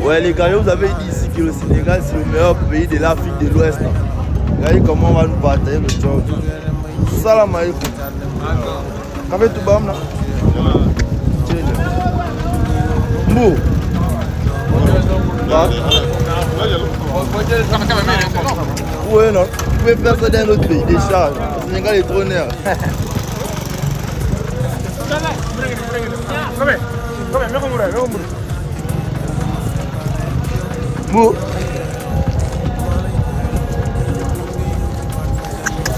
Ouais, les gars, vous avez dit ici que le Sénégal, c'est le meilleur pays de l'Afrique de l'Ouest. Regardez comment on va nous partager le job. Salam alaikum. Café tout bam là. Mbou. Ouais, non. Vous pouvez faire ça dans notre pays, des charges. Le Sénégal est trop nerf. Mbou.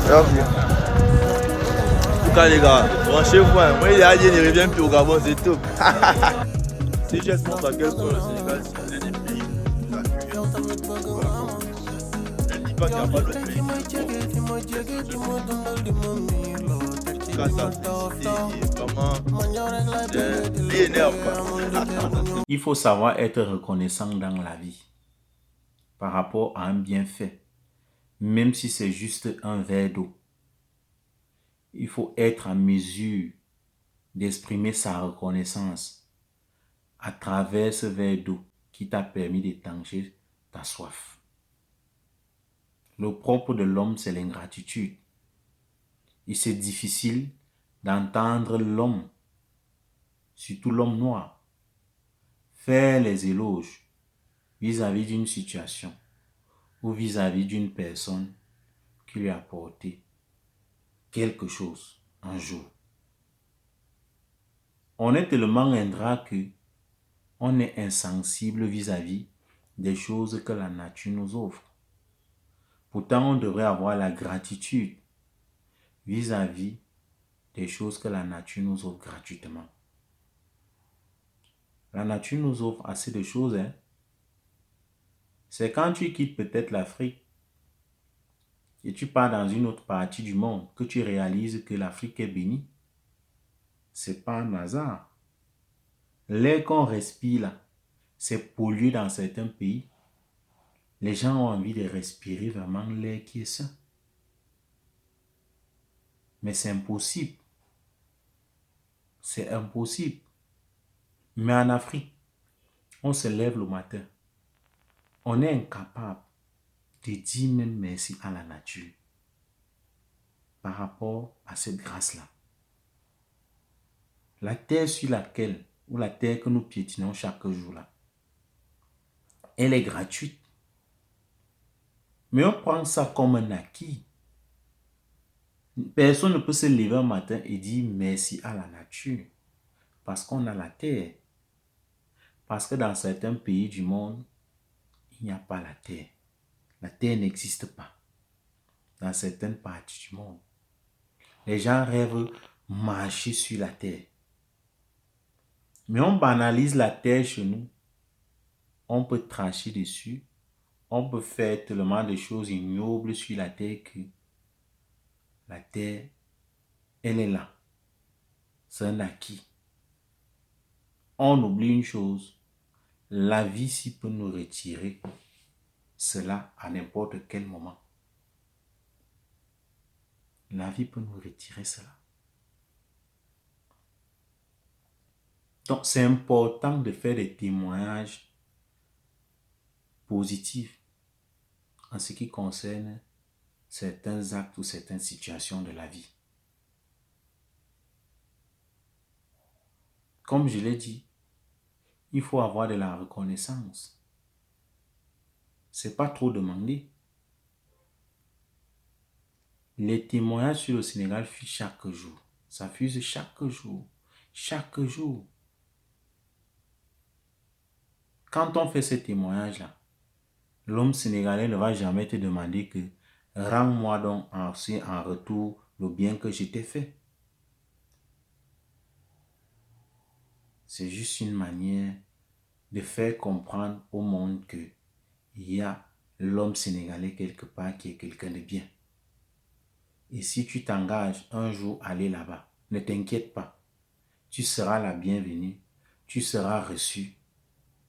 Merci. En tout cas les gars, branchez-vous. Hein. Moi il a dit il ne revient plus au Gabon, c'est tout. Si je montre à quel point le Sénégal c'est l'un des pays les plus accueillants. Je ne dis pas qu'il n'y a pas d'autres pays. En tout cas ça c'est vraiment des énerve. Il faut savoir être reconnaissant dans la vie par rapport à un bienfait, même si c'est juste un verre d'eau. Il faut être en mesure d'exprimer sa reconnaissance à travers ce verre d'eau qui t'a permis d'étancher ta soif. Le propre de l'homme, c'est l'ingratitude. Et c'est difficile d'entendre l'homme, surtout l'homme noir, faire les éloges vis-à-vis d'une situation ou vis-à-vis d'une personne qui lui a apporté quelque chose un jour. On est tellement ingrat que on est insensible vis-à-vis des choses que la nature nous offre. Pourtant, on devrait avoir la gratitude vis-à-vis des choses que la nature nous offre gratuitement. La nature nous offre assez de choses. Hein? C'est quand tu quittes peut-être l'Afrique et tu pars dans une autre partie du monde que tu réalises que l'Afrique est bénie. C'est pas un hasard. L'air qu'on respire là, c'est pollué dans certains pays. Les gens ont envie de respirer vraiment l'air qui est sain. Mais c'est impossible. C'est impossible. Mais en Afrique, on se lève le matin. On est incapable de dire même merci à la nature par rapport à cette grâce-là. La terre sur laquelle, ou la terre que nous piétinons chaque jour là, elle est gratuite. Mais on prend ça comme un acquis. Personne ne peut se lever un matin et dire merci à la nature parce qu'on a la terre. Parce que dans certains pays du monde, il n'y a pas la terre. La terre n'existe pas dans certaines parties du monde. Les gens rêvent marcher sur la terre. Mais on banalise la terre chez nous. On peut tracher dessus. On peut faire tellement de choses ignobles sur la terre que la terre, elle est là. C'est un acquis. On oublie une chose. La vie s'y peut nous retirer cela à n'importe quel moment. La vie peut nous retirer cela. Donc, c'est important de faire des témoignages positifs en ce qui concerne certains actes ou certaines situations de la vie. Comme je l'ai dit, il faut avoir de la reconnaissance. C'est pas trop demandé. Les témoignages sur le Sénégal fusent chaque jour. Ça fuse chaque jour. Chaque jour. Quand on fait ces témoignages-là, l'homme sénégalais ne va jamais te demander que rends-moi donc en retour le bien que je t'ai fait. C'est juste une manière de faire comprendre au monde que il y a l'homme sénégalais quelque part qui est quelqu'un de bien. Et si tu t'engages un jour à aller là-bas, ne t'inquiète pas. Tu seras la bienvenue, tu seras reçu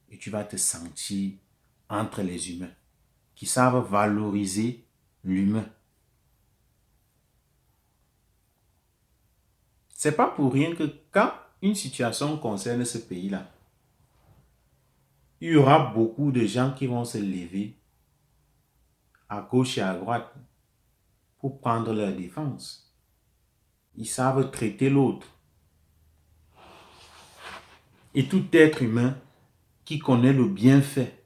et tu vas te sentir entre les humains qui savent valoriser l'humain. C'est pas pour rien que quand une situation concerne ce pays-là, il y aura beaucoup de gens qui vont se lever à gauche et à droite pour prendre leur défense. Ils savent traiter l'autre. Et tout être humain qui connaît le bienfait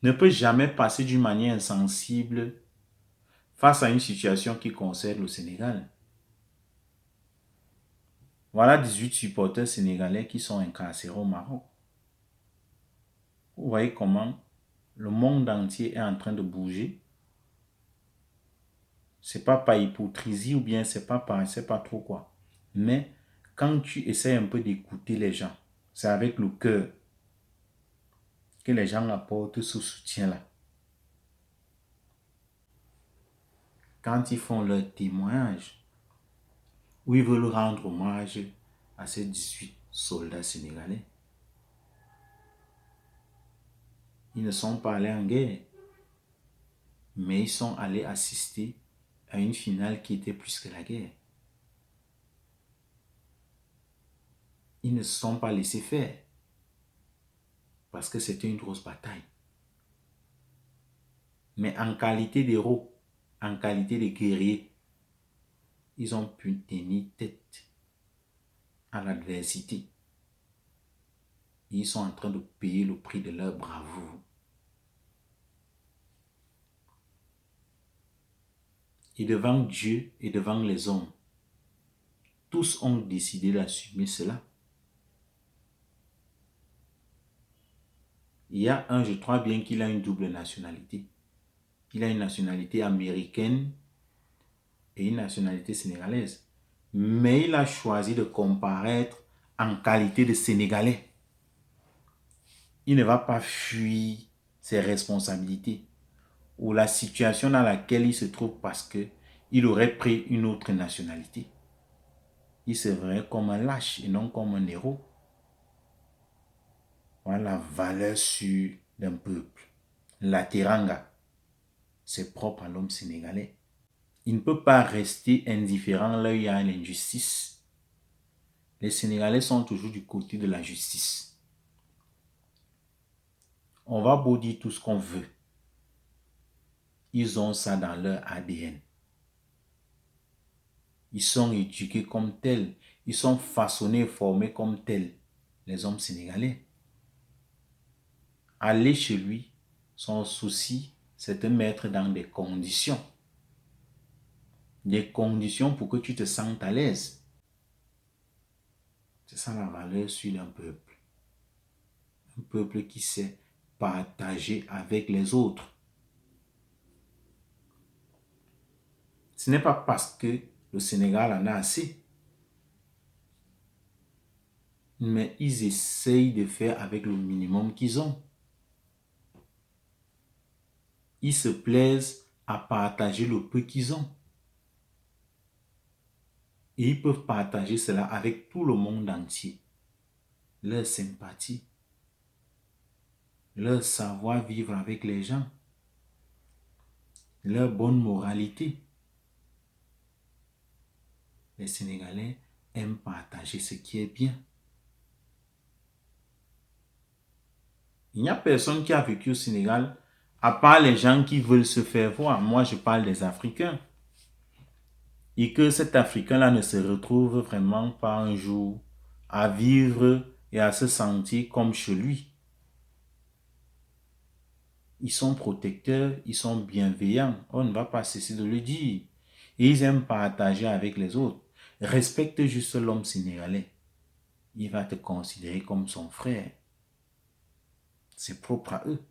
ne peut jamais passer d'une manière insensible face à une situation qui concerne le Sénégal. Voilà 18 supporters sénégalais qui sont incarcérés au Maroc. Vous voyez comment le monde entier est en train de bouger. C'est pas par hypocrisie ou bien c'est pas trop quoi. Mais quand tu essaies un peu d'écouter les gens, c'est avec le cœur que les gens apportent ce soutien-là. Quand ils font leur témoignage, où ils veulent rendre hommage à ces 18 soldats sénégalais, ils ne sont pas allés en guerre, mais ils sont allés assister à une finale qui était plus que la guerre. Ils ne se sont pas laissés faire parce que c'était une grosse bataille. Mais en qualité d'héros, en qualité de guerriers, ils ont pu tenir tête à l'adversité. Ils sont en train de payer le prix de leur bravoure. Et devant Dieu et devant les hommes, tous ont décidé d'assumer cela. Il y a un, je crois bien qu'il a une double nationalité. Il a une nationalité américaine et une nationalité sénégalaise. Mais il a choisi de comparaître en qualité de Sénégalais. Il ne va pas fuir ses responsabilités ou la situation dans laquelle il se trouve parce qu'il aurait pris une autre nationalité. Il se verrait comme un lâche et non comme un héros. Voilà la valeur sûre d'un peuple. La teranga, c'est propre à l'homme sénégalais. Il ne peut pas rester indifférent là où il y a l'injustice. Les Sénégalais sont toujours du côté de la justice. On va beau dire tout ce qu'on veut. Ils ont ça dans leur ADN. Ils sont éduqués comme tels. Ils sont façonnés et formés comme tels. Les hommes sénégalais. Aller chez lui, son souci, c'est de mettre dans des conditions. Des conditions pour que tu te sentes à l'aise. C'est ça la valeur sûre d'un peuple. Un peuple qui sait partager avec les autres. Ce n'est pas parce que le Sénégal en a assez. Mais ils essayent de faire avec le minimum qu'ils ont. Ils se plaisent à partager le peu qu'ils ont. Et ils peuvent partager cela avec tout le monde entier. Leur sympathie, leur savoir-vivre avec les gens, leur bonne moralité. Les Sénégalais aiment partager ce qui est bien. Il n'y a personne qui a vécu au Sénégal, à part les gens qui veulent se faire voir. Moi, je parle des Africains. Et que cet Africain-là ne se retrouve vraiment pas un jour à vivre et à se sentir comme chez lui. Ils sont protecteurs, ils sont bienveillants. On ne va pas cesser de le dire. Et ils aiment partager avec les autres. Respecte juste l'homme sénégalais. Il va te considérer comme son frère. C'est propre à eux.